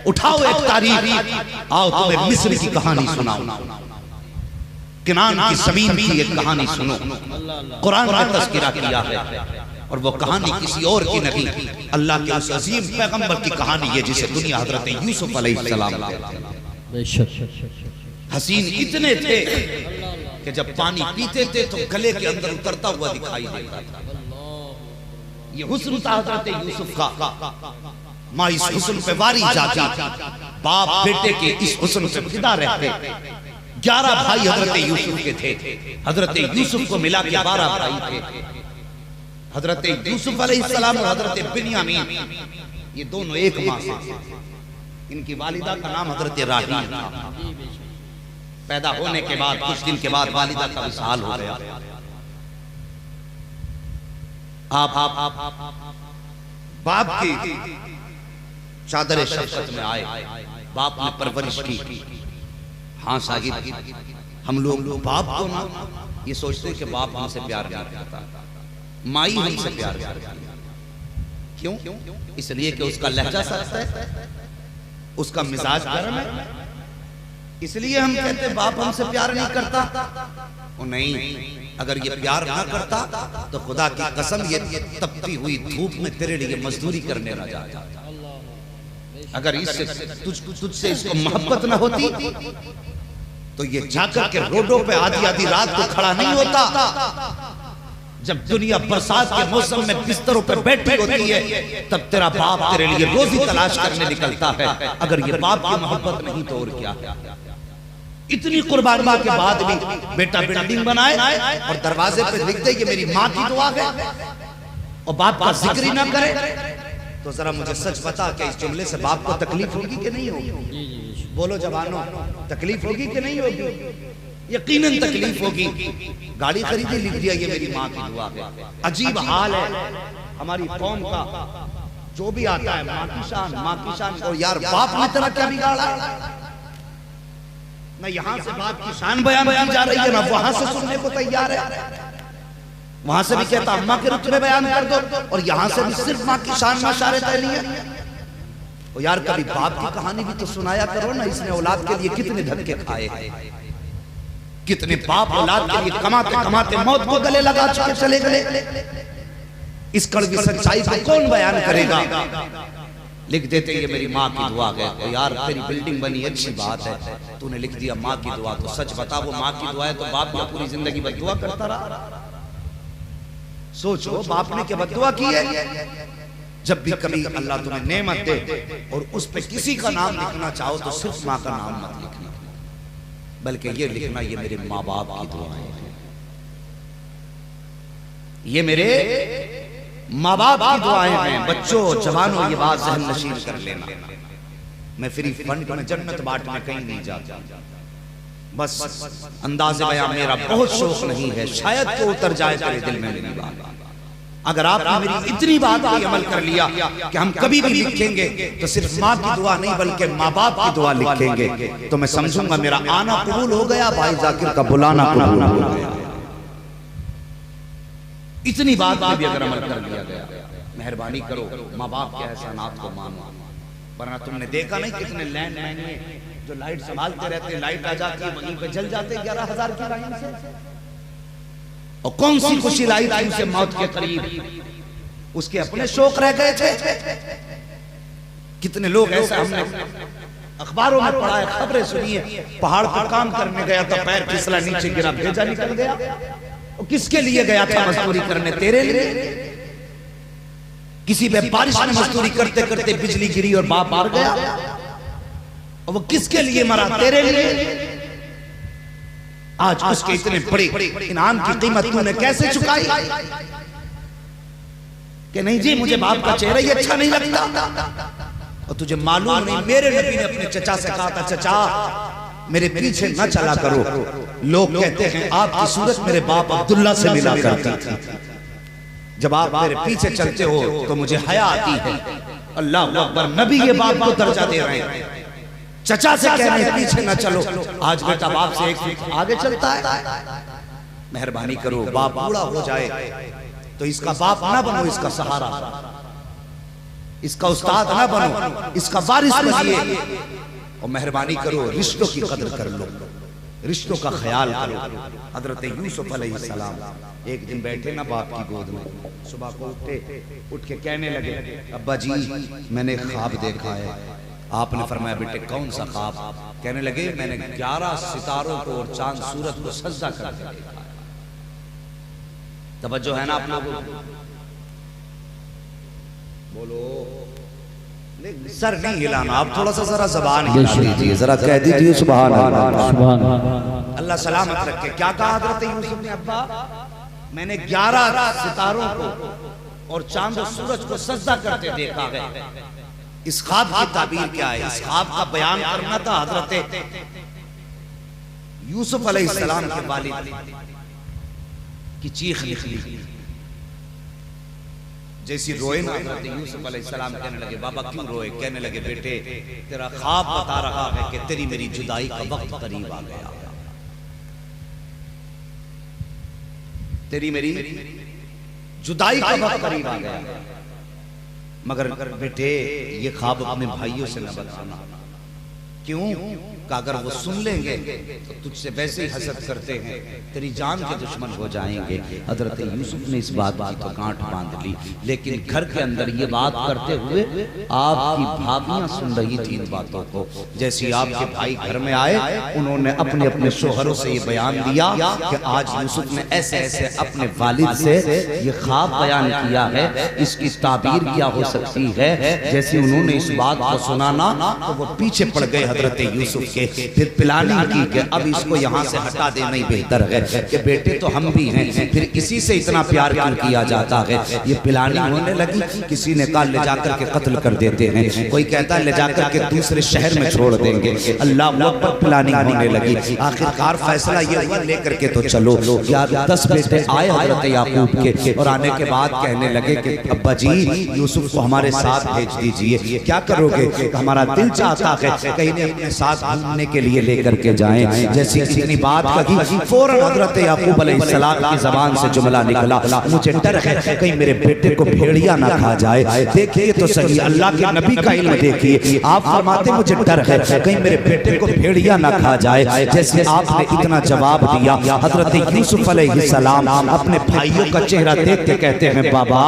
उठाओ एक तारीख, आओ तुम्हें मिस्र की कहानी सुनाओ, किनान की जमीन की एक कहानी सुनो। कुरान में तज़किरा किया है और वो कहानी किसी और की नहीं, अल्लाह के उस अजीम पैगंबर की कहानी है जिसे दुनिया हजरत यूसुफ अलैहिस्सलाम हसीन इतने थे कि जब पानी पीते थे तो गले के अंदर उतरता हुआ दिखाई देता था। ये हुस्न था हजरत यूसुफ का, माँ इस हुस्न पे वारी जाती, बाप बेटे के इस हुस्न पे फिदा रहते। 11 भाई हजरत यूसुफ के थे, हजरत यूसुफ को मिला के 12 भाई थे। हजरत यूसुफ अलैहिस्सलाम और हजरत बिन्यामीन ये दोनों एक माँ से, इनकी वालिदा का नाम हजरत राहील था। पैदा होने के बाद कुछ दिन के बाद वालिदा का विसाल हो गया। आप बाप की चादर शफ़क़त में आए, बाप ने परवरिश की। हाँ साहिब, हम लोग बाप को ना ये सोचते हैं कि बाप हमसे प्यार नहीं करता, माई हमसे प्यार करती है। क्यों? इसलिए कि उसका लहजा सख्त है, उसका मिजाज गर्म है, इसलिए हम कहते बाप हमसे प्यार नहीं करता। वो नहीं, अगर ये प्यार ना करता तो खुदा की कसम ये तपती हुई धूप में तेरे लिए मजदूरी करने ना जाता। अगर इससे तुझसे इसको मोहब्बत ना होती तो ये जाकर के रोडों पे आधी आधी रात को खड़ा नहीं होता। जब दुनिया बरसात के मौसम में बिस्तरों पे बैठी होती है तब तेरा बाप तेरे लिए रोजी तलाश करने निकलता है। अगर ये बाप की मोहब्बत नहीं तो और क्या। इतनी कुर्बानी के बाद भी बेटा बिल्डिंग बनाए और दरवाजे पे लिख दे कि मेरी माँ की दुआ है और बाप का जिक्र ही ना करे, तो जरा मुझे सच बता कि इस जुमले से बाप को तकलीफ होगी कि नहीं होगी? बोलो जवानों, तकलीफ होगी कि नहीं होगी? यकीनन तकलीफ होगी। गाड़ी खरीदी, लिख दिया ये मेरी माँ की दुआ है। अजीब हाल है हमारी कौम का, जो भी आता है माँ की शान, माँ की शान। और यार बाप ने तेरा क्या बिगाड़ा? ना यहाँ से बाप की शान बयान की जा रही है, ना वहां से सुनने को तैयार है। वहां से भी कहता अम्मा के रुतबे बयान कर दो और यहाँ से भी सिर्फ माँ की शान माशारे तैली है। और यार कभी बाप की कहानी भी तो सुनाया करो ना। इसने औलाद के लिए कितने धक्के खाए, कितने बाप औलाद के लिए कमाते कमाते मौत को गले लगा चुके चले गए। इस कड़वी सच्चाई को कौन बयान करेगा? लिख देते ये मेरी माँ की दुआ है। तो यार तेरी बिल्डिंग बनी अच्छी बात है, तूने लिख दिया माँ की दुआ, तो सच बता वो माँ की दुआ है तो बाप ने पूरी जिंदगी बद्दुआ करता रहा? सोचो बाप ने क्या बद्दुआ की है? जब भी कभी अल्लाह तुम्हें नेमत दे और उस पे किसी का नाम लिखना चाहो तो सिर्फ माँ का नाम मत लिखना, बल्कि ये लिखना ये मेरे माँ बाप की दुआएं हैं, ये मेरे माँ बाप की दुआएं हैं। बच्चों जवानों ये बात ज़हन नशीन कर लेना। मैं फ्री फंड में जन्नत बांटने कहीं नहीं जाता, बस अंदाज़े बयां मेरा बहुत शौक नहीं है, शायद तो उतर जाए तेरे दिल में मेरी बात। अगर आपने मेरी इतनी बात पे अमल कर लिया कि हम कभी भी लिखेंगे तो सिर्फ माँ की दुआ नहीं बल्कि माँ बाप की दुआ लिखेंगे, तो मैं समझूंगा मेरा आना कबूल हो गया, भाई जाकिर का बुलाना कबूल हो गया। इतनी बात पे भी अगर अमल कर लिया गया, मेहरबानी करो माँ बाप के एहसानात को मानो। वरना तुमने देखा नहीं कितने लैंडलाइन में जो लाइट संभालते रहते, लाइट आ जाती है वहीं पे जल जाते 11,000 की लाइन से। और कौन सी खुशी लाई थी उसे मौत के करीब, उसके अपने शौक रह गए थे। कितने लोग ऐसा हमने अखबारों में पढ़ा है, खबरें सुनी है, पहाड़ पर काम करने गया था, पैर फिसला नीचे गिरा, भेजा निकल गया। और किसके लिए गया था मजदूरी करने? तेरे लिए। किसी पे बारिश में मजदूरी करते करते बिजली गिरी और बाप मार गया, और वो किसके लिए मरा? तेरे लिए। आज उसके इतने बड़े इनाम की कीमत तूने कैसे चुकाई कि नहीं जी मुझे बाप का चेहरा ही अच्छा नहीं लगता। और तुझे मालूम नहीं मेरे नबी ने अपने चचा से कहा था, चचा मेरे पीछे न चला करो, लोग कहते हैं आपकी सूरत मेरे बाप अब्दुल्ला से मिला करती थी, जब आप मेरे पीछे चलते हो तो मुझे हया आती है। अल्लाह अकबर, नबी ये बाप को दर्जा दे रहे हैं, चचा से कह रहे हैं पीछे न चलो। आज बेटा बाप से एक फीट आगे चलता है। मेहरबानी करो, बाप बूढ़ा हो जाए तो इसका बाप ना बनो, इसका सहारा। इसका उस्ताद ना बनो, इसका वारिस बनिए और मेहरबानी करो रिश्तों की कदर कर लो, रिश्तों का ख्याल करो। हजरत यूसुफ अलैहिस्सलाम एक दिन बैठे ना बाप की गोद में, सुबह को उठ के कहने लगे, अब्बा जी मैंने ख्वाब देखा है। आपने फरमाया बेटे कौन सा ख्वाब? कहने लगे मैंने 11 सितारों को और चांद सूरज को सजदा करते देखा। तवज्जो है ना आप लोगों को? बोलो, सर नहीं हिलाना, आप थोड़ा सा जरा जबान हिला लीजिए, जरा कह दीजिए सुभान अल्लाह। सुभान अल्लाह सलामत रखे। क्या कहा हजरत यूसुफ ने? अब्बा मैंने 11 सितारों को और चांद और सूरज को सजदा करते देखा है। इस ख्वाब की ताबीर क्या है? इस ख्वाब का बयान करना था हजरत यूसुफ अलैहिस्सलाम के वालिद की चीख निकली जैसी रोए ना। हजरत यूसुफ अलैहिस्सलाम कहने लगे बाबा क्यों रोए? कहने लगे बेटे तेरा ख्वाब बता रहा है कि तेरी मेरी जुदाई का वक्त करीब आ गया, तेरी मेरी जुदाई का वक्त करीब आ गया। मगर बेटे ये ख्वाब अपने भाइयों से न बताना। क्यों? कि अगर वो सुन लेंगे तो तुझसे वैसे ही हसद करते हैं, तेरी जान के दुश्मन हो जाएंगे। हजरत यूसुफ ने इस बात की तो गांठ बांध ली, लेकिन घर के अंदर ये बात करते हुए आपकी भाभियां सुन रही थी इन बातों को। जैसे आपके भाई घर में आए, उन्होंने अपने अपने शोहरों से ये बयान दिया कि आज यूसुफ ने ऐसे ऐसे अपने वालिद से ये ख्वाब बयान किया है, इसकी ताबीर क्या हो सकती है। जैसे उन्होंने इस बात को सुना ना तो वो पीछे पड़ गए हजरत यूसुफ के। फिर प्लानिंग की कि अब इसको यहाँ से हटा देना ही बेहतर है कि बेटे तो हम भी हैं, फिर इसी से इतना प्यार क्यों किया जाता है। ये प्लानिंग होने लगी। किसी ने कहा ले जाकर के कत्ल कर देते हैं, कोई कहता है ले जाकर के दूसरे शहर में छोड़ देंगे। अल्लाह अकबर प्लानिंग होने लगी। आखिरकार फैसला ये हुआ लेकर के तो चलो। 10 बेटे आए हजरत याकूब के और आने के बाद कहने लगे कि अब्बा जी यूसुफ को हमारे साथ भेज दीजिए। क्या करोगे? हमारा दिल चाहता है कहीं अपने साथ घूमने के लिए लेकर के जाएं। जैसी इतनी बात कही फौरन हजरत याकूब अलैहिस्सलाम की जबान से जुमला निकला, मुझे डर है कहीं मेरे बेटे को भेड़िया ना खा जाए। देखिए तो सही, अल्लाह के नबी का इल्म देखिए। आप फरमाते मुझे डर है कहीं मेरे बेटे को भेड़िया ना खा जाए। जैसे आपने इतना जवाब दिया, हजरत यूसुफ अलैहिस्सलाम अपने भाइयों का चेहरा देख के कहते हैं बाबा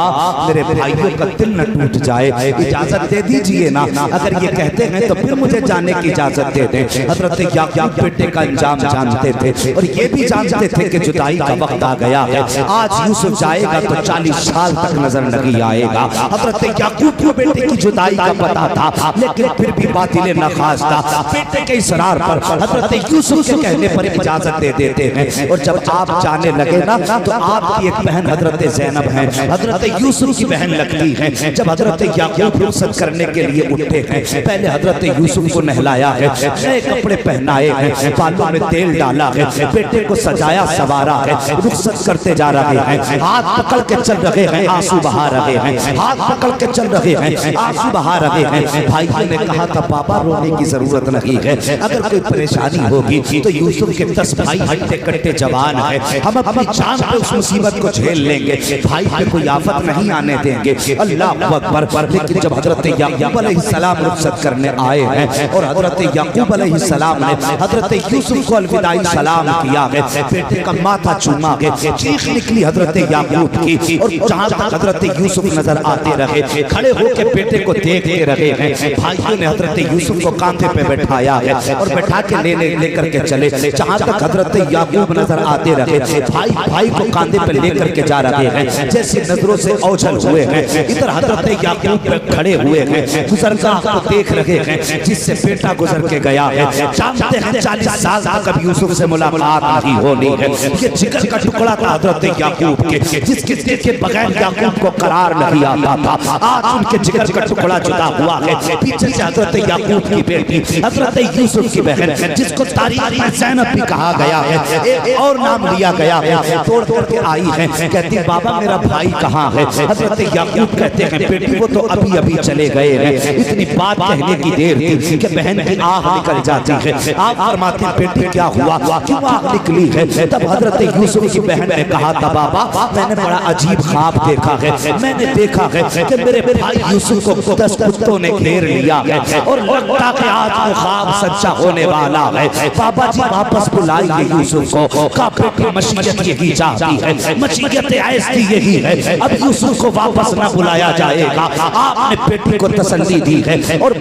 मेरे भाइयों का दिल न टूट जाए, इजाजत दे दीजिए ना। अगर ये कहते हैं तो फिर मुझे जाने की इजाजत दे दें। हजरत याकूब बेटे का अंजाम जानते थे और ये भी जानते थे कि जुदाई का वक्त आ गया है। आज यूसुफ जाएगा तो 40 साल तक नजर नहीं आएगा। हजरत याकूब को बेटे की जुदाई का पता था, लेकिन फिर भी बातिल नखास्ता बेटे के इसरार पर हजरत यूसुफ के कहने पर इजाजत दे देते हैं। और जब आप जाने लगे ना तो आपकी एक बहन हजरत ज़ैनब है, हजरत यूसुफ की बहन लगती है। जब हजरत याकूब रुखसत करने के लिए उठे हैं, पहले हजरत यूसुफ को नहलाया है, नए कपड़े पहनाए हैं, बालों में तेल डाला है, बेटे को सजाया सवारा है, रुखसत करते जा रहे हैं। हाथ पकड़ के चल रहे हैं, आंसू बहा रहे हैं, हाथ पकड़ के चल रहे हैं, आंसू बहा रहे हैं। भाइयों ने कहा था बाबा रोने की जरूरत नहीं है, अगर कोई परेशानी होगी तो यूसुफ के 10 भाई हट्टे कट्टे जवान है, हम अपनी जान पे उस मुसीबत को झेल लेंगे, भाई पे कोई आफत नहीं आने देंगे। अल्लाह अकबर। लेकिन जब हजरत याकूब अलैहिस्सलाम रुखसत करने आए हैं और हजरत याकूब अलैहिस्सलाम ने हजरत यूसुफ को अलविदाई सलाम किया है, बेटे का माथा चूमा है, चीख निकली हजरत याकूब की। और जहां तक हजरत यूसुफ नजर आते रहे, खड़े होकर बेटे को देखते रहे हैं। भाइयों ने हजरत यूसुफ को कांधे पे बैठाया है और बैठा के लेकर के चले। जहां तक हजरत याकूब नजर आते रहे, भाई को कांधे पे लेकर के जा रहे हैं। जैसी नजरों से ओझल हुए हैं, इधर हजरत याकूब खड़े हुए हैं, गुजरगाह को देख रहे हैं जिससे बेटा गुजर के गया है। जानते हैं 40 साल तक अब यूसुफ से मुलाकात नहीं होनी है। ये जिगर का टुकड़ा था हजरत याकूब के, जिसके के बगैर याकूब को करार नहीं आता था। आज उनके जिगर का टुकड़ा जुदा हुआ है। पीछे से हजरत याकूब की बेटी हजरत यूसुफ की बहन, जिसको तारीख में ज़ैनब भी कहा गया है, एक और नाम लिया गया है, तोड़ तोड़ के आई है। कहती बाबा मेरा भाई कहाँ है? हजरत याकूब कहते हैं बेटी वो तो अभी अभी चले गए हैं। इतनी बात कहने की देर थी कि बहन की आग निकल जाती है। आप फरमाते बेटी क्या हुआ, क्यों आग निकली है? तब हजरत यूसुफ की बहन ने कहा था बाबा मैंने बड़ा अजीब ख्वाब देखा है। मैंने देखा है कि मेरे भाई यूसुफ को 10 कुत्तों ने घेर लिया है और लगता है आज वो ख्वाब सच्चा होने वाला है। बाबा जी वापस बुलाइए यूसुफ को। काफी मशीयत यही चाहती है, मशीयत ऐसी यही है। अब यूसुफ को वापस न बुलाया जाएगा। आपने बेटी को तसल्ली दी है और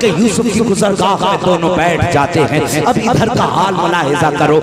के यूसुफ की गुजरगाह में दोनों बैठ जाते हैं। अब इधर का हाल मुलाहिजा करो।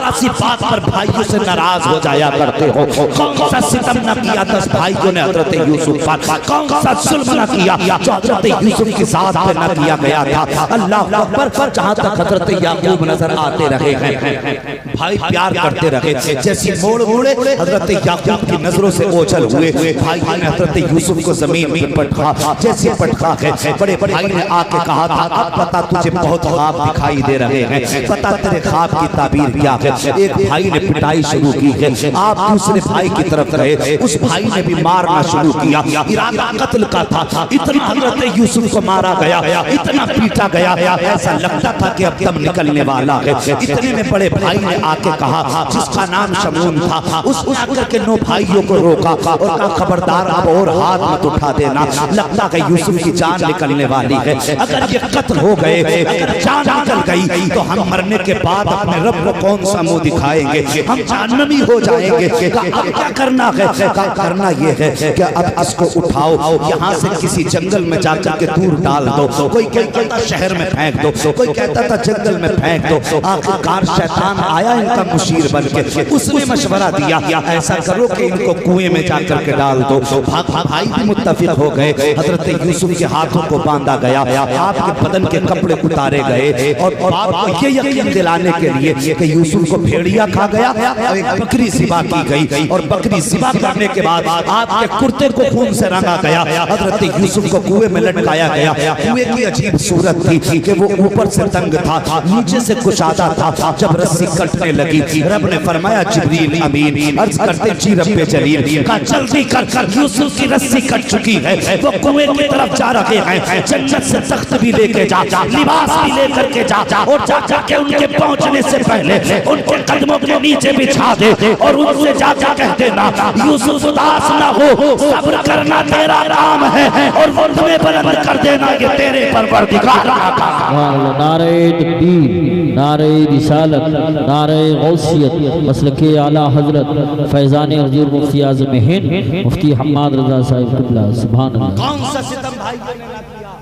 ऐसी बात पर भाइयों से नाराज हो जाया करते हो। कौन सा सितम न किया 10 भाइयों ने हजरत यूसुफ पर, कौन सा जुल्म न किया जो हजरत यूसुफ की साथ पे न किया गया था। अल्लाह अकबर। जहां तक हजरत याकूब नजर आते रहे हैं, भाई प्यार करते रहे। जैसी मोड़ मोड़े हजरत याकूब की नजरों से ओझल हुए, भाई ने हजरत यूसुफ को जमीन में पटका। जैसे पटका है बड़े भाई ने आके कहा था अब पता तुझे बहुत ख्वाब दिखाई दे रहे हैं, पता तेरे ख्वाब की ताबीर क्या है। एक भाई ने पिटाई शुरू की है, आप दूसरे भाई की तरफ गए, उस भाई ने भी मारना शुरू किया। इरादा कत्ल का था। इतना हजरत यूसुफ को मारा गया, इतना पीटा गया, ऐसा लगता था कि अब दम निकलने वाला है। इतने में बड़े भाई ने आके कहा जिसका नाम शमून था, उसने आकर के 9 भाइयों को रोका और कहा खबरदार अब और हाथ मत उठा देना, लगता है यूसुफ की जान निकलने वाली है। अगर ये कत्ल हो गए, अगर जान निकल गई तो हम मरने के बाद अपने रब को कौन सा मुंह दिखाएंगे, हम जहन्नमी हो जाएंगे। अब क्या करना है? करना ये है कि अब इसको उठाओ, यहाँ से किसी जंगल में जाकर के दूर डाल दो। कोई कहता था शहर में फेंक दो, कोई कहता था जंगल में फेंक दो। आखिरकार शैतान आया इनका मुशीर बन के, उसने मशवरा दिया ऐसा करो कि इनको कुएं में जाकर के डाल दो। भाई भी मुत्तफिक हो गए। हजरत यूसुफ के हाथों को बांधा गया, आपके बदन के कपड़े उतारे गए और बाप को ये यकीन दिलाने के लिए कि यूसुफ को भेड़िया खा गया और एक बकरी ज़िबा की गई और बकरी ज़िबा करने के बाद आपके कुर्ते को खून से रंगा गया। हजरत यूसुफ को कुएं में लटकाया गया। कुएं की अजीब सूरत थी कि वो ऊपर से तंग था, नीचे से कुशादा था। जब रस्सी कटने लगी रब ने फरमाया जिब्रील अमीन अर्ज करते जी रब्बे जलील का जल्दी कर यूसुफ की रस्सी कट चुकी है, वो कुएं की तरफ जा रहे हैं। जन्नत से तख्त भी लेके जा, लिबास भी लेकर के जा और जा के उनके पहुंचने से पहले उनके कदमों के नीचे बिछा दे और उनसे जाकर कह देना यूसुफ उदास ना हो, सब्र करना तेरा काम है और वो तुम्हें बुलंद कर देना ये तेरे परवरदिगार का काम। नारे तकबीर, नारे रिसालत, नारे गौसियत, मसलके आला हजरत फैजान हुजूर मुफ्ती आज़म हिंद मुफ्ती हम्माद रज़ा साहिब क़िबला। सुभान अल्लाह। कौन सा सितम भाई ने ना किया,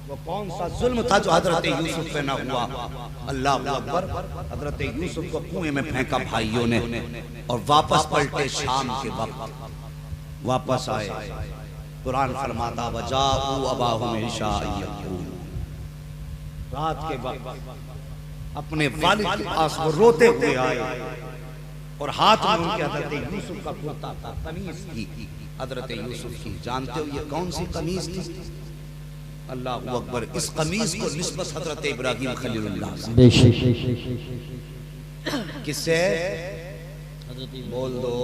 वो कौन सा जुल्म था जो हजरत यूसुफ पे ना हुआ। अल्लाह अकबर। हजरत यूसुफ को कुएं में फेंका भाइयों ने और वापस पलटे। शाम के वक्त वापस आए। कुरान फरमाता वजाऊ अबाहुम इशाअ, रात के वक्त अपने वालिद के पास वो रोते हुए आए और हाथ में उनके हजरत यूसुफ का कुर्ता था, कमीज थी हजरत यूसुफ की। जानते हो ये कौन सी कमीज थी? अल्लाह अकबर। इस कमीज को निस्बत हजरत इब्राहिम खलीलुल्लाह से। किससे? बोल दो।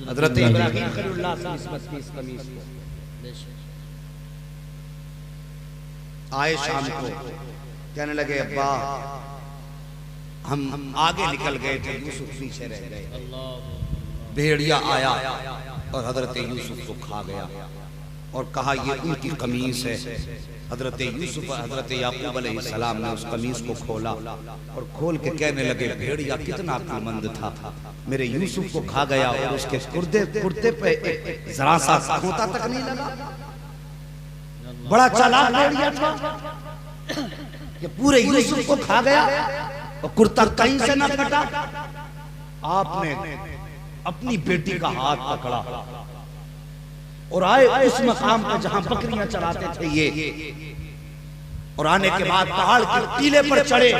हजरत इब्राहिम खलीलुल्लाह से निस्बत की इस कमीज को। आए शाम को कहने लगे अब्बा हम आगे निकल गए थे, यूसुफ पीछे रह गए। भेड़िया आया और हजरत यूसुफ को खा गया और कहा ये उनकी कमीज है। हजरत यूसुफ हजरत याकूब अलैहिस्सलाम ने उस कमीज को खोला और खोल के कहने लगे भेड़िया कितना अक्लमंद था, मेरे यूसुफ को खा गया और उसके कुर्ते पे जरा सा खोता तक नहीं लगा। बड़ा चालाक भेड़िया था कि पूरे यूसुफ को खा गया और कुर्ता कहीं से ना फटा। आपने अपनी बेटी का हाथ पकड़ा और आए उस मकाम पर जहां बकरियां चराते थे ये, और आने के बाद पहाड़ के टीले पर चढ़े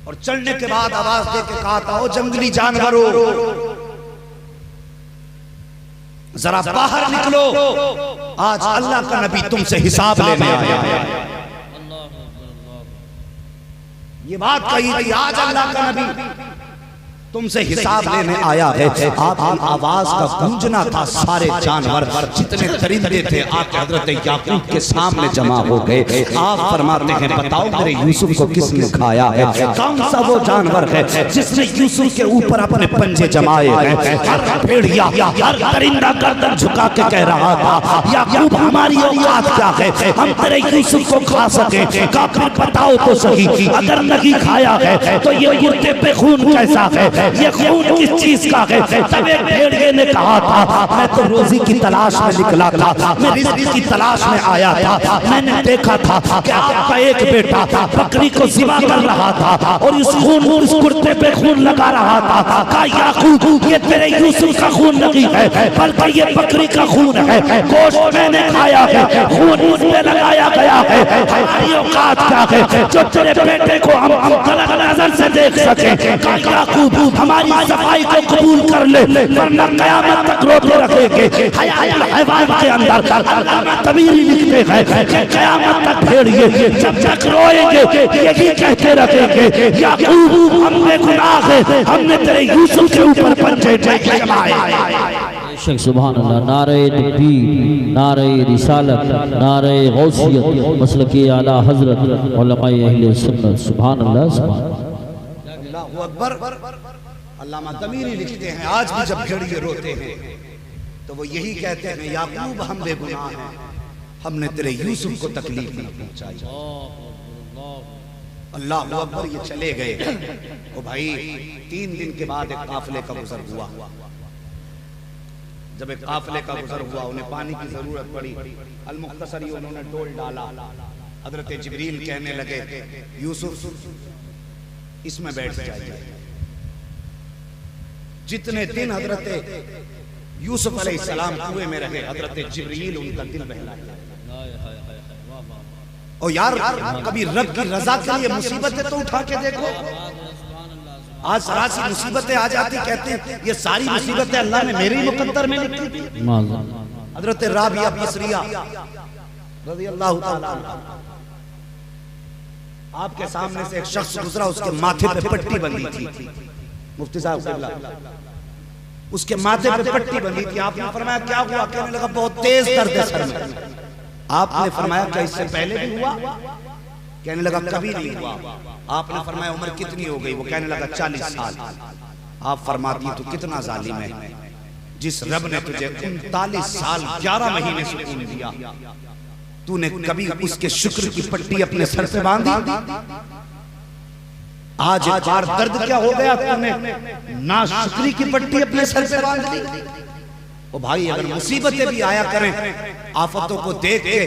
और चढ़ने के बाद आवाज दे के कहा था ओ जंगली जानवरों जरा बाहर निकलो, आज अल्लाह का नबी तुमसे हिसाब लेने आया है। ये बात कही थी आज अल्लाह का नबी तुमसे हिसाब लेने आया है। आपकी आवाज का गूंजना था, सारे जानवर जितने दरिंदे थे आके हजरत याकूब के सामने जमा हो गए। आप फरमाते हैं बताओ मेरे यूसुफ को किसने खाया है? कौन सा वो जानवर है जिसने यूसुफ के ऊपर अपने पंजे जमाए हैं? हर भेड़िया हर दरिंदा गर्दन झुका के कह रहा था याकूब हमारी औकात क्या है, हम तेरे यूसुफ को खा सके? काफिर बताओ तो सही, अगर नहीं खाया है तो ये मुर्दे पे खून कैसा है, ये खून किस चीज का है? तब एक भेड़िए ने कहा था मैं तो रोजी की तलाश में निकला था, मैं रिज़्क़ की तलाश में आया था, मैंने देखा था कि आपका एक बेटा बकरी को ज़िबा कर रहा था और इस कुर्ते पे खून लगा रहा था। कहा याकूब ये तेरे यूसुफ का खून नहीं है बल्कि ये बकरी का खून है, गोश्त मैंने खाया है, खून मुझ पे लगाया गया है, हमारी औकात क्या है जो तेरे बेटे को हम गलत नजर से देख सके? कहा याकूब हमारी सफाई को कबूल कर ले वरना क़यामत तक रोते रखेंगे। हयातुल हैवान के अंदर अल्लामा तबीरी लिखते हैं कि क़यामत तक भेड़िए जब तक रोएंगे यही कहते रखेंगे याकूब हम बेगुनाह हैं, हमने तेरे यूसुफ के ऊपर पंजे जमाए। सुभान अल्लाह। नारे तकबीर, नारे रिसालत, नारे गौसियत, मसलके आला हजरत उलमाए अहले सुन्नत। सुभान अल्लाह, सुभान अल्लाहु अकबर। अल्लामा तमीरी लिखते हैं आज भी जब भेड़िए रोते हैं तो वो यही कहते हैं याकूब हम बेगुनाह हैं, हमने तेरे यूसुफ को तकलीफ नहीं पहुंचाई। अल्लाहु अकबर। ये चले गए। ओ भाई 3 दिन के बाद एक काफिले का गुजर हुआ। जब एक काफिले का गुजर हुआ उन्हें पानी की जरूरत पड़ी। अल मुख्तसरी उन्होंने डोल डाला। हजरत जिब्रील कहने लगे यूसुफ इसमें बैठ जाइए। जितने दिन हजरत यूसुफ अलैहिस्सलाम कुएं में रहे हजरत जिब्रील उनका दिल बहलाया। और यार कभी रब की रजा के लिए मुसीबतें तो उठा के देखो। आज सारा सी मुसीबतें आ जाती, कहते हैं ये सारी मुसीबतें अल्लाह ने मेरे ही मुकद्दर में लिखी थी। हजरत राबिया बसरिया रज़ियल्लाहु ताला आपके सामने से एक शख्स गुजरा, उसके माथे पे पट्टी बंधी थी। मुफ्ती साहब उसके माथे पे पट्टी बंधी थी। आपने फरमाया क्या हुआ? कहने लगा बहुत तेज दर्द है सर में। आपने फरमाया क्या इससे पहले भी हुआ? कहने लगा कभी नहीं हुआ। आपने फरमाया उम्र कितनी हो गई? वो कहने लगा 40 साल। आप फरमाती तो कितना जालिम है जिस रब ने तुझे 39 साल 11 महीने सुकून दिया, तूने कभी उसके शुक्र की पट्टी अपने सर पे बांधी? आज एक बार दर्द क्या हो गया, तूने ना शुक्री की पट्टी अपने सर पे बांध दी। ओ भाई अगर मुसीबतें भी आया करें, आफतों को देख के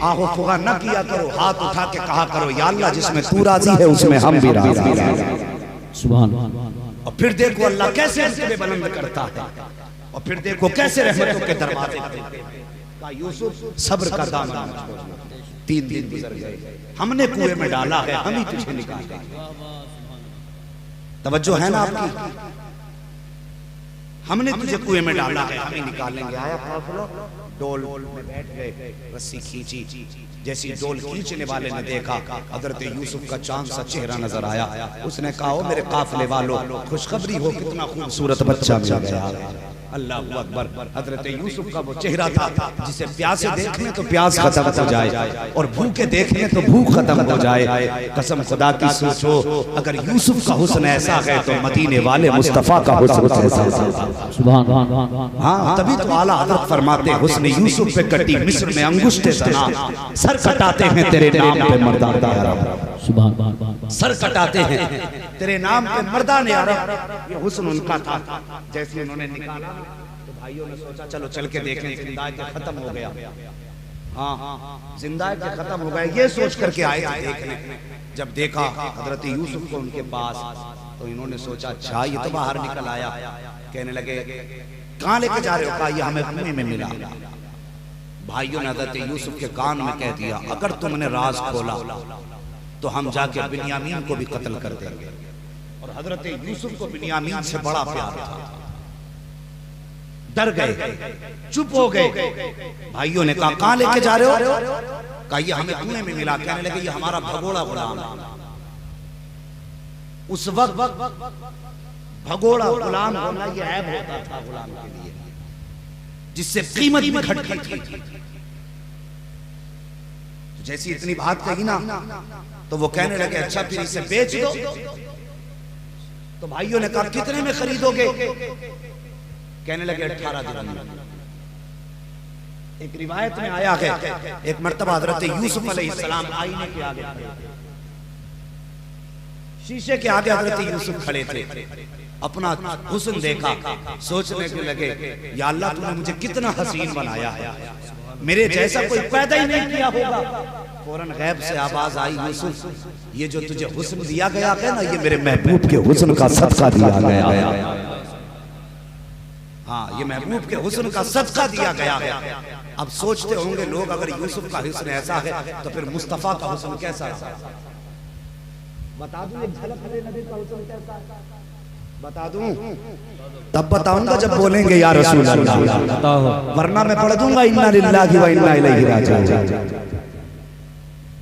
आहो फुगा न किया करो, हाथ उठा के कहा करो या अल्लाह जिसमें तू राजी है उसमें हम भी राजी हैं। सुभान। और फिर देखो अल्लाह कैसे हंसले बुलंद करता है, और फिर देखो कैसे रहमतों के दरवाजे का यूसुफ सब्र का दामन। 3 दिन गुजर गए, हमने कुएं में डाला है, हम ही तुझे निकालेंगे। तवज्जो है ना आपकी? हमने तुझे कुएं में डाला है, हम ही निकालेंगे। आया काफिला, डोल में बैठ गए, रस्सी खींची। जैसी डोल खींचने वाले ने देखा हजरत यूसुफ का चांद सा चेहरा नजर आया। उसने कहा ओ मेरे काफिले वालों खुशखबरी हो, कितना खूबसूरत बच्चा मिल गया। अल्लाहु अकबर। हजरत यूसुफ का वो चेहरा था जिसे प्यासे देखने तो प्यास खत्म हो जाए और भूखे देखने तो भूख खत्म हो जाए। कसम खुदा की सोचो, अगर यूसुफ का हुस्न ऐसा है तो मदीने वाले मुस्तफा का हुस्न ऐसा है। सुभान। हाँ तभी तो आला हजरत फरमाते हुस्न यूसुफ पे कटी मिस्र में अंगुष्ठे जना, सर कटाते हैं तेरे नाम पे मर्दान अरब। सुभान। सर कटाते हैं तेरे नाम पे मर्दान अरब। ये हुस्न उनका था। जैसे उन्होंने निकाला तो भाइयों ने सोचा चलो चल के देखें, जिंदा के खत्म हो गया। हाँ जिंदा के खत्म हो गए ये सोच करके आए थे देखने। जब देखा हजरत यूसुफ को उनके पास तो इन्होंने सोचा अच्छा ये तो बाहर निकल आया। कहने लगे कहाँ लेके जा रहे हो? कहा ये हमें कुएं में मिला। भाइयों ने हजरत यूसुफ के कान में कह दिया अगर तुमने राज खोला तो हम जाके बिन्यामीन को भी कत्ल कर देंगे। और हजरत यूसुफ को बिन्यामीन से बड़ा प्यार था। डर गए, चुप हो गए। भाइयों ने कहा कहां लेके जा रहे हो? कहा ये हमें कुएं में मिला। कहने लगे ये हमारा भगोड़ा गुलाम है। उस वक्त भगोड़ा गुलाम होना ये ऐब होता था गुलाम के लिए, जिससे कीमत भी घटती थी। तो जैसी इतनी बात कही ना तो वो कहने लगे अच्छा फिर इसे बेच दो। तो भाइयों ने कहा कितने में खरीदोगे? कहने लगे 18 दिरहम में। एक रिवायत में आया है एक मर्तबा हजरत यूसुफ अलैहिस्सलाम आईने के आगे, शीशे के आगे हजरत यूसुफ खड़े थे, अपना हुस्न देखा, सोचने के लगे या अल्लाह तूने मुझे कितना हसीन बनाया है, मेरे जैसा कोई पैदा ही नहीं किया होगा। फौरन गैब से आवाज आई यूसुफ ये जो तुझे हुस्न दिया गया है ना ये मेरे महबूब के हुस्न का सदका दिया गया है। हाँ ये महबूब के हुस्न का सदका दिया गया है। अब सोचते होंगे लोग अगर यूसुफ का हुस्न ऐसा है तो फिर मुस्तफा का हुस्न कैसा है? बता दूं एक झलक मेरे नबी का हुस्न कैसा है? बता दूं? तब बताऊंगा जब बोलेंगे या रसूल अल्लाह, बताओ, वरना मैं पढ़ दूंगा इन्ना लिल्लाहि व इन्ना इलैहि राजिऊन।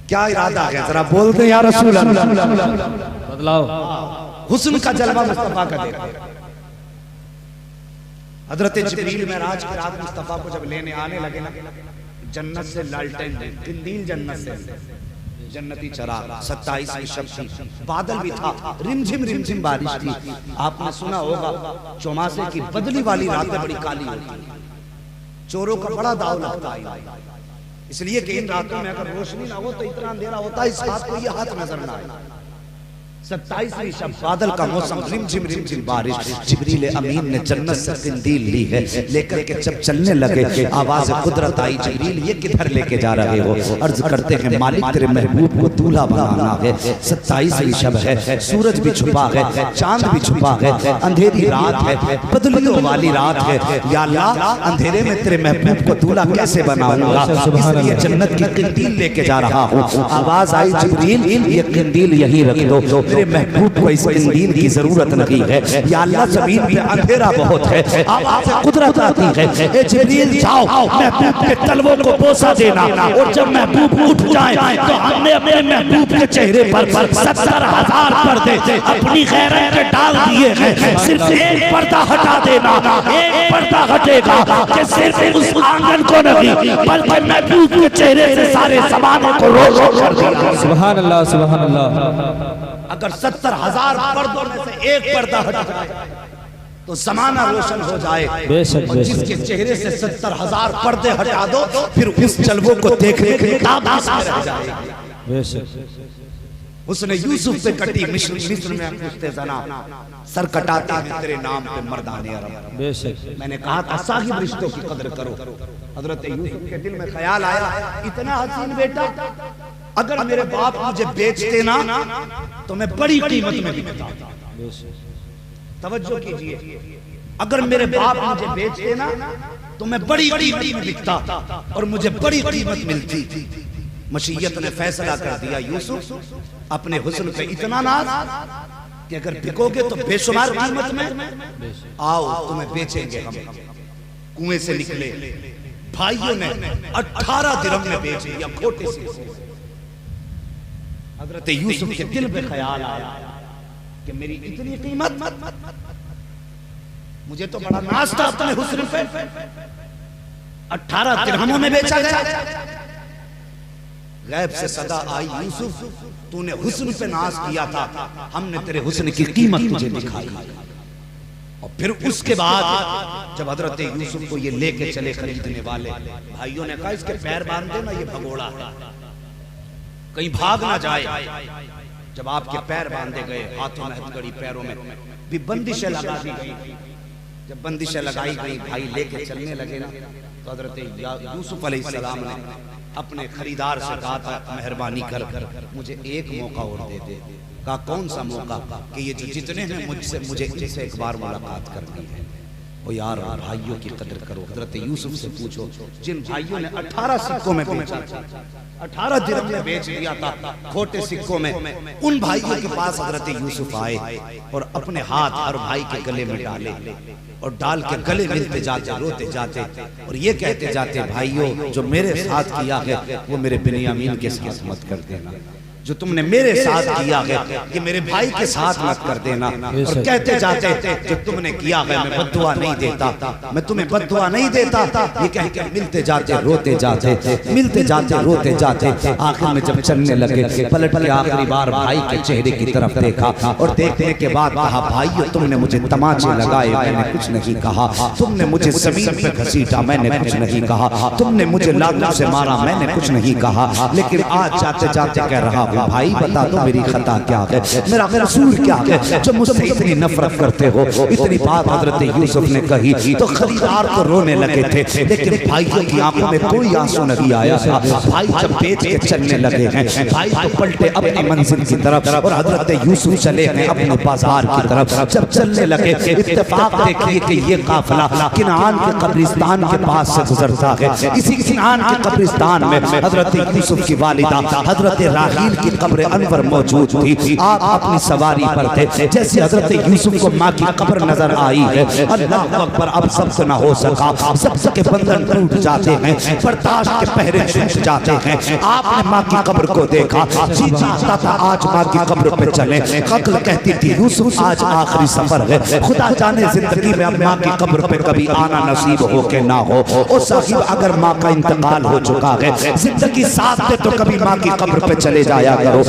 क्या इरादा है जरा बोल दे या रसूल अल्लाह, बदलाओ। हुस्न का जलवा मुस्तफा का देखा। हजरत जिब्रील मेराज की रात मुस्तफा को जब लेने आने लगे ना, जन्नत से लालटेन किंदील, जन्नत से जन्नती चराग, 27वीं शब थी, बादल भी था, रिमझिम बारिश थी। आपने सुना होगा चौमासे की बदली वाली रातें बड़ी काली होती, चोरों का बड़ा दाव लगता है, इसलिए कि इन रातों में अगर रोशनी ना हो तो इतना अंधेरा होता है इस बात को ये हाथ नजर ना आए। 27वीं शब, बादल का मौसम, रिमझिम बारिश। जिब्रील अमीन ने जन्नत से किंदील ली है, लेकर के जब चलने लगे आवाज कुदरत आई, जिब्रील ये किधर लेके जा रहे हो? अर्ज करते हैं मालिक तेरे महबूब को दूल्हा बनाना है। 27वीं शब है, सूरज भी छुपा है, चांद भी छुपा है, अंधेरी रात है, बदलियों वाली रात है। या अल्लाह अंधेरे में तेरे महबूब को दूल्हा कैसे बनाऊंगा, इसलिए जन्नत की किंदील लेके जा रहा हूँ। आवाज आई जिब्रील ये किंदील यही रख दो, मेरे महबूब को इस किंदील की जरूरत नहीं है। या अल्लाह जमीन पे अंधेरा बहुत है, आवाज़ कुदरत आती है, ए जिब्रील जाओ महबूब के तलवों को बोसा देना, और जब महबूब उठ जाए तो हमने अपने महबूब के चेहरे पर 70,000 पर्दे अपनी गैरत के डाल दिए हैं, सिर्फ एक पर्दा हटा देना, एक पर्दा हटेगा कि सिर्फ उस आंगन को नहीं बल्कि महबूब के चेहरे से सारे ज़माने को रोशन कर दिया। सुभान अल्लाह, सुभान अल्लाह। अगर 70,000 पर्दों में से एक पर्दा हट जाए तो जमाना रोशन हो जाए। बेशक, और जिसके चेहरे से 70,000 पर्दे हटा दो फिर उस जलवों को देखने के काबिल रह जाएगी। बेशक उसने यूसुफ पे कटी मिस्र में पूछते जना सर कटाते हैं तेरे नाम पे मर्दाने अरब। बेशक मैंने कहा था साहिब रिश्तों की कदर करो। हजरत यूसुफ के दिल में ख्याल आया इतना हसीन बेटा अगर मेरे बाप मुझे बेचते ना तो मैं बड़ी कीमत में बिकता। तवज्जो कीजिए, अगर मेरे बाप मुझे बेचते ना तो मैं बड़ी कीमत में बिकता और मुझे बड़ी कीमत मिलती। मशीयत ने फैसला कर दिया यूसुफ अपने हुस्न पे इतना नाज कि अगर बिकोगे तो बेशुमार कीमत में, आओ तुम्हें बेचेंगे हम। कुएं से निकले भाइयों ने 18 दिरहम में बेच दिया खोटे से। हजरत यूसुफ के दिल पे ख्याल आया कि मेरी इतनी कीमत, मुझे तो बड़ा नाज था अपने हुस्न पे, 18 दिरहमों में बेचा गया। गैब से सदा आई यूसुफ तूने हुस्न पे नाज किया था, हमने तेरे हुस्न की कीमत तुझे दिखाई। और फिर उसके बाद जब हजरत यूसुफ को ये लेके चले खरीदने वाले भाइयों ने कहा इसके पैर बांध देना, ये भगोड़ा है कहीं भाग ना जाए। जब आपके पैर बांधे गए, हाथों में हथकड़ी, पैरों में भी बंदिशें लगा दी गई। जब बंदिशें लगाई गई भाई लेके चलने लगे ना तो हजरत यूसुफ अलैहिस्सलाम ने अपने खरीदार से कहा था मेहरबानी कर मुझे एक मौका और दे दे। कहा कौन सा मौका? कि ये जो जितने हैं मुझसे मुझे इनसे एक बार मुलाकात करनी है। ओ यार भाइयों की कदर करो। हजरत यूसुफ से पूछो जिन भाइयों ने 18 सिक्कों में बेचा, 18 दिरहम में बेच दिया था खोटे सिक्कों में, उन भाइयों के पास हजरत यूसुफ आए और अपने हाथ हर भाई के गले में डाले और डाल के गले मिलते जाते रोते जाते और ये कहते जाते भाइयों जो मेरे साथ किया है वो मेरे बिन्यामीन के साथ मत कर देना। जो तुमने मेरे साथ किया है ये मेरे भाई के साथ मत कर देना। और कहते जाते जो तुमने किया है मैं बद्दुआ नहीं देता, मैं तुम्हें बद्दुआ नहीं देता। ये कह के मिलते जाते रोते जाते, मिलते जाते रोते जाते, आखिर में जब चलने लगे पलट के आखिरी बार भाई के चेहरे की तरफ देखा और देखने के बाद कहा भाइयों तुमने मुझे तमाचे लगाए, मैंने कुछ नहीं कहा। तुमने मुझे जमीन पे घसीटा, मैंने कुछ नहीं कहा। तुमने मुझे लातों से मारा, मैंने कुछ नहीं कहा। लेकिन आज जाते जाते कह रहा हूँ भाई बता दो मेरी खता क्या है, मेरा कसूर क्या है जो मुझसे इतनी नफरत करते हो। इतनी बात हजरत यूसुफ ने कही तो खरीदार तो रोने लगे थे, लेकिन भाइयों की आंखों में कोई आंसू नहीं आया था। भाई जब बेच के चलने लगे हैं, भाई तो पलटे अपनी मंजिल की तरफ और हजरत यूसुफ चले हैं अपने बाजार की तरफ। जब चलने लगे इत्तेफाक देखिए कि ये काफिला किनान के कब्रिस्तान के पास से गुजरता है। इसी किनान के कब्रिस्तान में हजरत यूसुफ की वालिदा हजरत राहील की कब्र अनवर मौजूद थी। आप अपनी सवारी पर थे, जैसे हजरत यूसुफ को माँ की कब्र नजर आई है, अल्लाह अकबर अब सबसे ना हो सका, सबके बंधन टूट जाते हैं, बर्दाश्त के पहरे टूट जाते हैं। आपने माँ की कब्र को देखा, जी चाहता था आज माँ की कब्र पे चले। अक्ल कहती थी यूसुफ आज आखिरी सफर है, खुदा जाने जिंदगी में अब माँ की कब्र पे कभी आना नसीब हो के ना हो। और साहिब अगर माँ का इंतकाल हो चुका है, जिंदगी साथ में तो कभी माँ की कब्र पे चले जाया करो,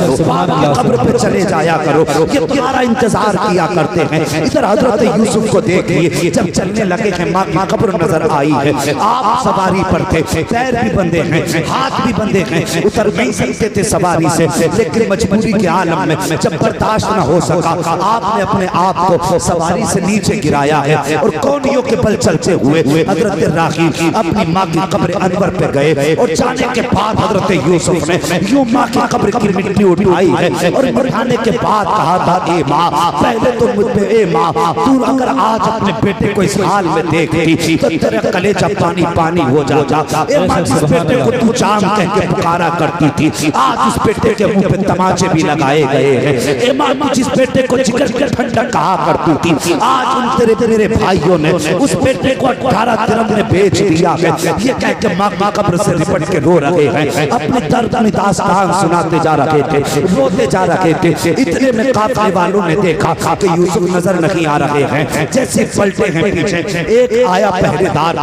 कब्र पे चले जाया करो। ये तुम्हारा इंतजार किया करते हैं। इधर हजरत यूसुफ को देखिए, जब चलने लगे हैं माँ की कब्र नजर आई है। आप सवारी पर थे, पैर भी बंधे हैं, हाथ भी बंधे हैं, उतर नहीं सकते थे सवारी से, लेकिन मजबूरी के आलम में जब बर्दाश्त न हो सका आपने अपने आप को सवारी से नीचे गिराया है और कोनियों के बल चलते हुए हजरत राहील अपनी माँ की कब्र अनवर पे गए। और जाने के बाद हजरत यूसुफ ने यूं माँ की कब्र की मिट्टी उठाई है और उठाने के बाद कहा था ए माँ, पहले तो मुझ पे ए माँ तू अगर आज अपने बेटे को इस हाल में देखती तो तेरा कलेजा पानी पानी हो जाता। ए माँ जिस बेटे को तू जाम कह के पुकारा करती थी, आज उस बेटे के मुंह पे तमाचे भी लगाए गए हैं। ए माँ तू जिस बेटे को जिगर के ठंडा कहा करती थी, आज उन तेरे भाइयों ने उस बेटे को 18 दिरहम में बेच दिया है। ये कह के माँ की कब्र से लिपट के रो रहे हैं, अपने दर्द की दास्तान सुनाते जा रहे थे, रोते जा रहे थे। इतने में काफिले वालों ने देखा कि यूसुफ नजर नहीं आ रहे हैं, जैसे पलटे हैं पीछे एक आया पहरेदार,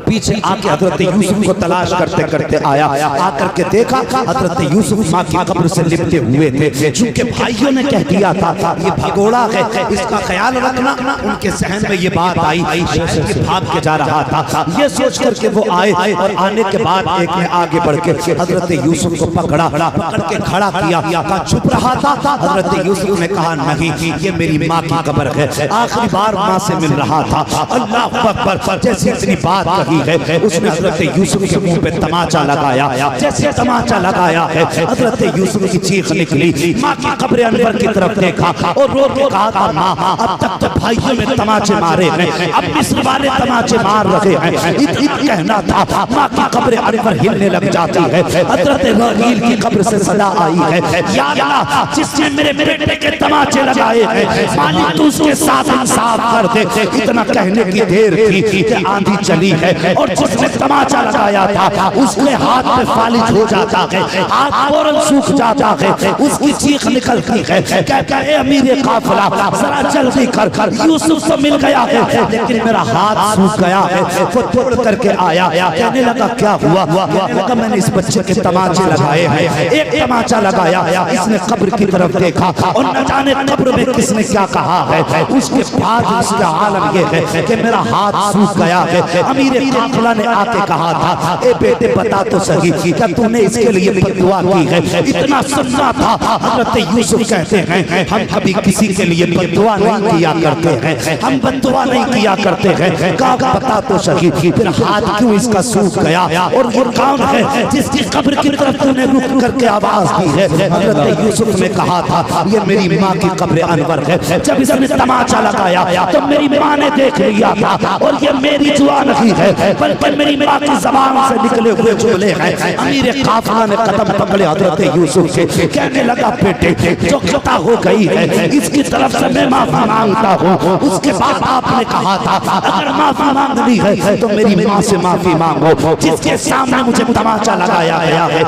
पीछे आके हजरत यूसुफ को तलाश करते करते आया, आकर के देखा हजरत यूसुफ माँ की कब्र से लिपटे हुए थे। चूंकि भाइयों ने कह दिया था ये भगोड़ा है, इसका ख्याल रखना, उनके जहन में ये बात आई, भाग के जा रहा था। ये सोच करके वो आए और आने के बाद एक ने आगे बढ़ के हजरत यूसुफ को पकड़ के खड़ा किया, कहा चुप रहा था। हजरत यूसुफ ने कहा नहीं ये मेरी माँ की कब्र है, आखिरी बार माँ से मिल रहा था। अल्लाह अकबर, जैसे इतनी बात कही है उसने हजरत यूसुफ के मुंह पे तमाचा लगाया। जैसे तमाचा लगाया है हजरत यूसुफ की चीख निकली, माँ की कब्र अनवर की तरफ देखा और रो के कहा था माँ अब तक तो भाइयों में तमाचे मारे हैं, अब मिस्र वाले तमाचे मार रहे हैं। कहना था माँ की कब्र अनवर हिलने लग जाती है। हजरत राहील की कब्र से सदा आई है, या अल्लाह जिसने मेरे बेटे के तमाचे लगाए हैं मालिक तू उसके साथ इंसाफ कर दे। इतना कहने की देर थी कि आंधी चली है और जिसने तमाचा लगाया था उसके हाथ में फालिज हो जाता है, हाथ फौरन सूख जाता है, उसकी चीख निकलती है, कहता है अमीर काफिला जरा जल्दी कर, यूसुफ तो मिल गया है लेकिन मेरा हाथ सूख गया है। वो तोड़ करके आया, कहने लगा क्या हुआ? कहने लगा मैंने इस बच्चे के तमाचे लगाए हैं। एक तमाचा लगाया, इसने कब्र की तरफ देखा और न जाने कब्र में किसने क्या कहा है। उसके बाद उसका हालत ये है कि मेरा हाथ सूख गया है। अमीर काफिला ने आके कहा था ए बेटे बता तो सही क्या तूने इसके लिए बददुआ की है? इतना सुनना था। हजरत यूसुफ कहते हैं हम कभी किसी के लिए बददुआ नहीं किया करते हैं, हम बददुआ नहीं किया करते हैं। कहा बता तो सही फिर हाथ क्यों इसका सूख गया और वो कौन है जिसकी कब्र की तरफ तूने रुक करके आवाज दी है? हजरत यूसुफ ने कहा था ये मेरी माँ की कब्र अनवर है। जब इसने तमाचा लगाया तो मेरी माँ ने देख लिया था और ये मेरी दुआ नहीं है बल्कि मेरी माँ की ज़बान से निकले हुए जुमले हैं। अमीर काफिला ने कदम पकड़े हजरत यूसुफ के, कहने लगा बेटे जो खता हो गई है इसकी तरफ से मैं माफी मांगता हूँ। उसके बाद आपने कहा था अगर माफी मांगनी है तो मेरी माँ से माफी मांगो जिसके सामने मुझे तमाचा लगाया गया है।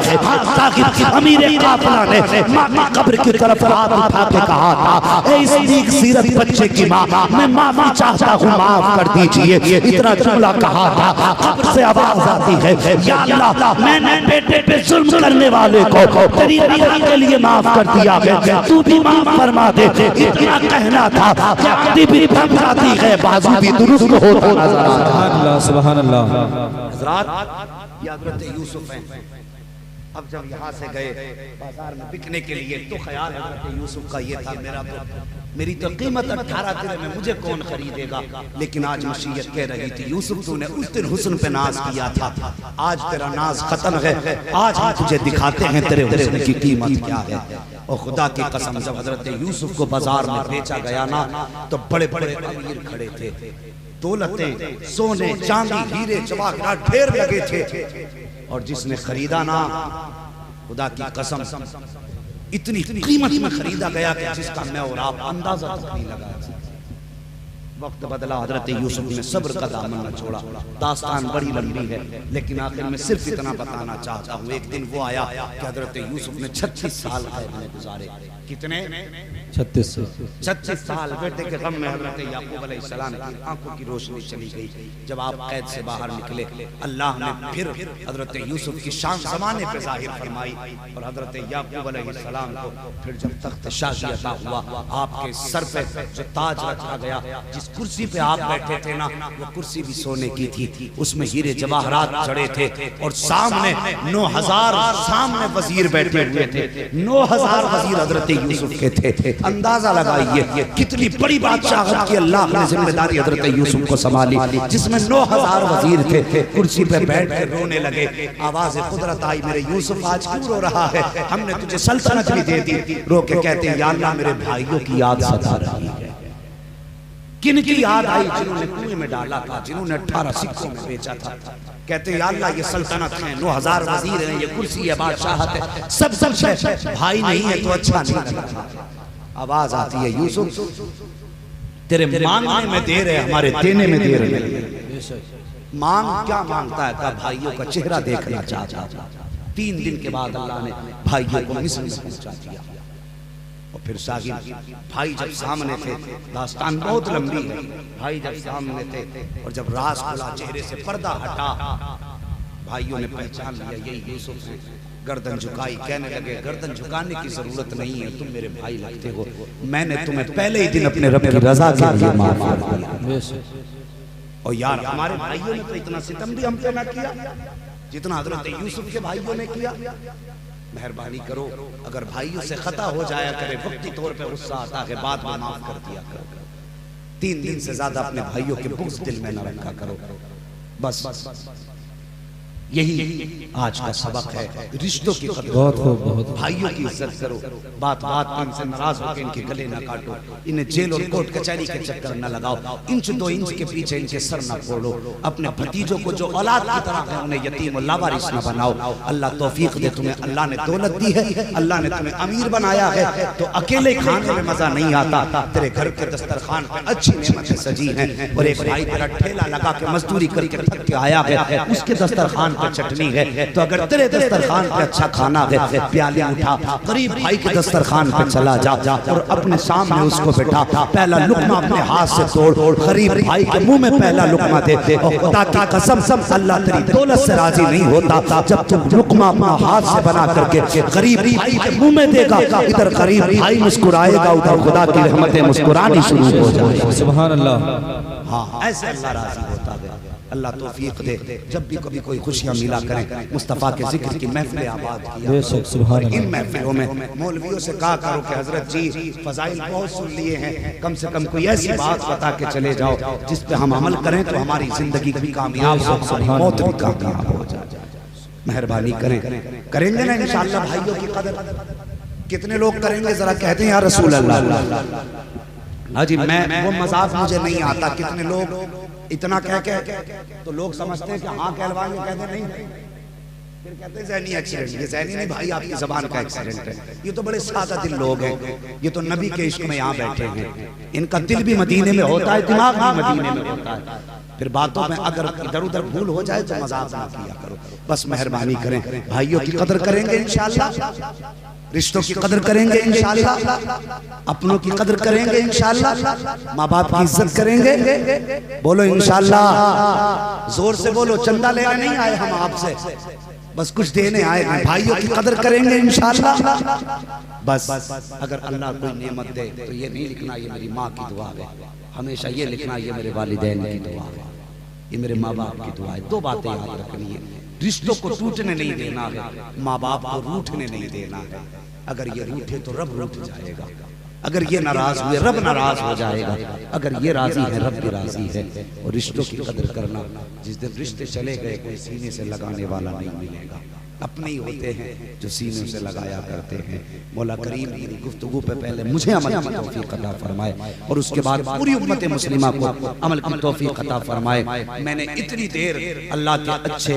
अमीर अमीर काफिला ने माँ की कब्र की तरफ हाथ उठा के कहा था, इस नीक सीरत बच्चे की माँ, मैं माफी चाहता हूँ, माफ कर दीजिए। इतना जुमला कहा था, कब्र से आवाज आती है, या अल्लाह मैंने बेटे पे जुल्म करने वाले को तेरी रजा के लिए माफ कर दिया है, तू भी माफ फरमा दे। इतना कहना था कि आदि भी थम जाती है, बाजू भी दुरुस्त होता नजर आता है। सुभान अल्लाह। हज़रात ये हज़रत यूसुफ हैं। अब जब यहाँ से गए बाजार में बिकने के लिए तो ख्याल हज़रत यूसुफ का ये था, मेरी तो कीमत 18 दिरहम में, मुझे कौन खरीदेगा। लेकिन आज मशीयत कह रही थी, यूसुफ तूने उस दिन हुस्न पे नाज किया था, आज तेरा नाज खत्म है, आज हम तुझे दिखाते हैं तेरे हुस्न की कीमत क्या है। और खुदा की कसम जब हज़रत यूसुफ को बाजार में बेचा गया ना, तो बड़े बड़े अमीर खड़े थे, दौलतें, सोने, चांदी, हीरे जवाहरात ढेर लगे थे। और जिसने खरीदा ना, खुदा की कसम इतनी कीमत में खरीदा गया कि जिसका मैं और आप अंदाजा तक नहीं लगा सकते। वक्त बदला, हजरत यूसुफ ने सब्र का दामन न छोड़ा। दास्तान बड़ी लंबी है, लेकिन आखिर में सिर्फ इतना बताना चाहता हूँ। एक दिन वो आया कि हजरत यूसुफ ने 36 साल गुजारे। कितने? 36 साल। बेटे के गम में हजरत याकूब अलैहिस्सलाम की आंखों की रोशनी चली गई। जब आप कैद से बाहर निकले, अल्लाह ने फिर हजरत यूसुफ की शान ज़माने पे जाहिर फरमाई। और हजरत याकूब अलैहिस्सलाम को फिर जब तख्त शाही अता हुआ, आपके सर पे जो ताज रखा गया, जिस कुर्सी पे आप बैठे थे ना, वो कुर्सी भी सोने की थी, उसमें हीरे जवाहरात जड़े थे। और सामने 9000 सामने वजीर बैठे हुए थे। 9000 वजीर हजरत यूसुफ के थे। अंदाजा लगाइए कितनी बड़ी बादशाहत की अल्लाह ने जिम्मेदारी हजरत यूसुफ को संभाली, जिसमें 9000 वजीर थे। कुर्सी पे बैठ कर रोने लगे। आवाज कुदरत आई, मेरे यूसुफ आज क्यों रो रहा है, हमने तुझे सल्तनत भी दे दी। रो के कहते हैं, या अल्लाह मेरे भाइयों की याद सता रही है। किन की याद आई? जिन्होंने कुएं में डाला था, जिन्होंने 18 सिक्कों में बेचा था। कहते हैं, अल्लाह ये सल्तनत है, 9000 वजीर हैं, ये कुर्सी है, बादशाहत है, सब है, भाई नहीं है तो अच्छा नहीं लगता। आवाज आती है, यूसुफ तेरे मांगने में देर है, हमारे देने में देर है। मांग क्या मांगता है? कहा भाइयों का चेहरा देखना चाहता। 3 दिन के बाद अल्लाह ने भाइयों को मिस्र में पहुंचा दिया। और फिर सागिर भाई जब सामने थे, दास्तान बहुत लंबी है, भाई जब सामने थे और जब राज खुला, चेहरे से पर्दा हटा, भाइयों ने पहचान लिया यही यूसुफ है। गर्दन झुकाई, कहने लगे, गर्दन झुकाने की जरूरत नहीं है, तुम मेरे भाई लगते हो, मैंने तुम्हें पहले ही दिन अपने रब की रजा के लिए माफ कर दिया। और यार हमारे भाइयों ने तो इतना सितम भी हम पे ना किया जितना हजरत यूसुफ के भाइयों ने किया। मेहरबानी करो, अगर भाइयों से खता हो जाया करे, वक्ती तौर पे गुस्सा आता है, बाद में माफ कर दिया करो। 3 दिन से ज्यादा अपने भाइयों के बुग़्ज़ दिल में न रखा करो। बस यही आज का सबक है। रिश्तों की कदर करो, भाइयों की इज्जत करो, बात बात पर इनसे नाराज होकर इनके गले न काटो, इन्हें जेल और कोर्ट कचहरी के चक्कर न लगाओ, इंच 2 इंच के पीछे इनके सर न फोड़ो। अपने भतीजों को जो औलाद की तरह है उन्हें यतीम और लावारिस न बनाओ। अल्लाह तौफीक दे, तुम्हें अल्लाह ने दौलत दी है, अल्लाह ने तुम्हें अमीर बनाया है, तो अकेले खाने में मजा नहीं आता। तेरे घर के दस्तरखान पे अच्छी नेमतें सजी हैं और एक भाई तेरा ठेला लगा के मजदूरी करके थक के आया है, उसके दस्तरखान पे चटनी है, तो अगर तेरे दस्तरखान पे अच्छा खाना है, प्याली उठा, गरीब भाई के दस्तरखान पे चला जा और अपने सामने उसको बैठा, पहला लुकमा अपने हाथ से तोड़, गरीब भाई के मुंह में पहला लुकमा दे। और खुदा की कसम अल्लाह तेरी दौलत से राजी नहीं होता जब तुम लुकमा अपना हाथ से बना करके गरीब भाई के मुंह में देगा। इधर गरीब भाई मुस्कुराएगा, उधर खुदा की रहमतें मुस्कुरानी शुरू हो जाएगी। सुभान अल्लाह। हाँ, ऐसे अल्लाह राजी होता है। अल्लाह तौफीक दे, जब भी कभी कोई खुशियाँ मिला करें, मुस्तफ़ा के जिक्र की महफिलें आबाद किया। इन महफिलों में मौलवियों से कहा करो कि हजरत जी फजाइल बहुत सुन लिए हैं, कम से कम कोई ऐसी बात बता के चले जाओ जिस पे हम अमल करें तो हमारी जिंदगी भी कामयाब हो, हमारी मौत भी कामयाब हो जाए। मेहरबानी करें, करेंगे ना इंशाअल्लाह भाइयों की कदर। कितने लोग करेंगे जरा कहते हैं या रसूल अल्लाह। हाँ जी, मैं वो मजाक मुझे नहीं आता। कितने लोग इतना कह के तो लोग समझते हैं कि हाँ कहलवाएंगे, कहते नहीं। फिर कहते हैं ज़हनी एक्सीडेंट। ये ज़हनी नहीं भाई, आपकी ज़बान का एक्सीडेंट है। ये तो बड़े सादा दिल लोग हैं, ये तो नबी के इश्क में यहाँ बैठे हैं, इनका दिल भी मदीने में होता है, दिमाग भी मदीने में होता है। फिर बातों में अगर इधर उधर भूल हो जाए तो मजाक ना किया करो, बस मेहरबानी करें। भाइयों की कदर करेंगे इंशाअल्लाह, रिश्तों की कदर करेंगे इंशाअल्लाह, अपनों की कदर करेंगे इंशाअल्लाह, माँ बाप की इज्जत करेंगे। बोलो इंशाअल्लाह, जोर से बोलो। चंदा लेने नहीं आए हम आपसे, बस कुछ देने आए हैं। भाइयों की कदर करेंगे इंशाअल्लाह। बस अगर अल्लाह कोई नेमत दे तो ये नहीं लिखना ये मेरी माँ की दुआ है, हमेशा ये लिखना ये मेरे वालिदैन की दुआ है, ये मेरे माँ बाप की दुआ है। दो बातें याद रखनी है, रिश्तों को टूटने नहीं देना है, माँ बाप को रूठने नहीं देना है। अगर ये रूठे तो रब रूठ जाएगा, अगर ये नाराज हुए रब नाराज हो जाएगा, अगर ये राजी है रब भी राजी है। और रिश्तों की कदर करना, जिस दिन रिश्ते चले गए कोई सीने से लगाने वाला नहीं मिलेगा, अपने ही होते हैं जो सीने से लगाया करते हैं। मौला करीम मेरी गुफ्तगू पे पहले मुझे अमल की तौफीक अता फरमाए और उसके बाद पूरी उम्मत मुस्लिमा को अमल की तौफीक अता फरमाए। मैंने इतनी देर अल्लाह के अच्छे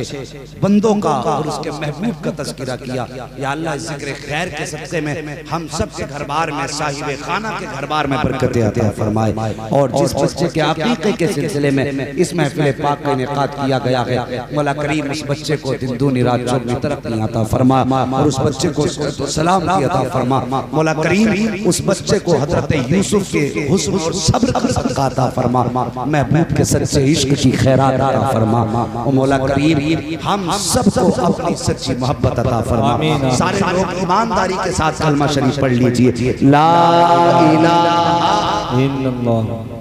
बंदों का और उसके महबूब का तज़किरा किया। या अल्लाह ज़िक्र खैर के सदक़े में हम सब के घर बार में, साहिब खाना के घर बार में बरकत अता फरमाए। और जिस बच्चे के अक़ीक़े के सिलसिले में इस महफ़िल पाक का इनेकाद किया गया है, मौला करीम उस बच्चे को दिन दूनी रात चौगुनी तरक्की अता फरमा और उस बच्चे को सलाम की अता फरमा। मौला करीम उस बच्चे को हज़रत यूसुफ के हुस्न और सब्र का सदका अता फरमा, महबूब के सच्चे इश्क की खैरात अता फरमा। और मौला करीम हम सबको अपनी सच्ची मोहब्बत अता फरमा। सारे लोग ईमानदारी के साथ कलमा शरीफ पढ़ लीजिए, ला इलाहा इल्लल्लाह।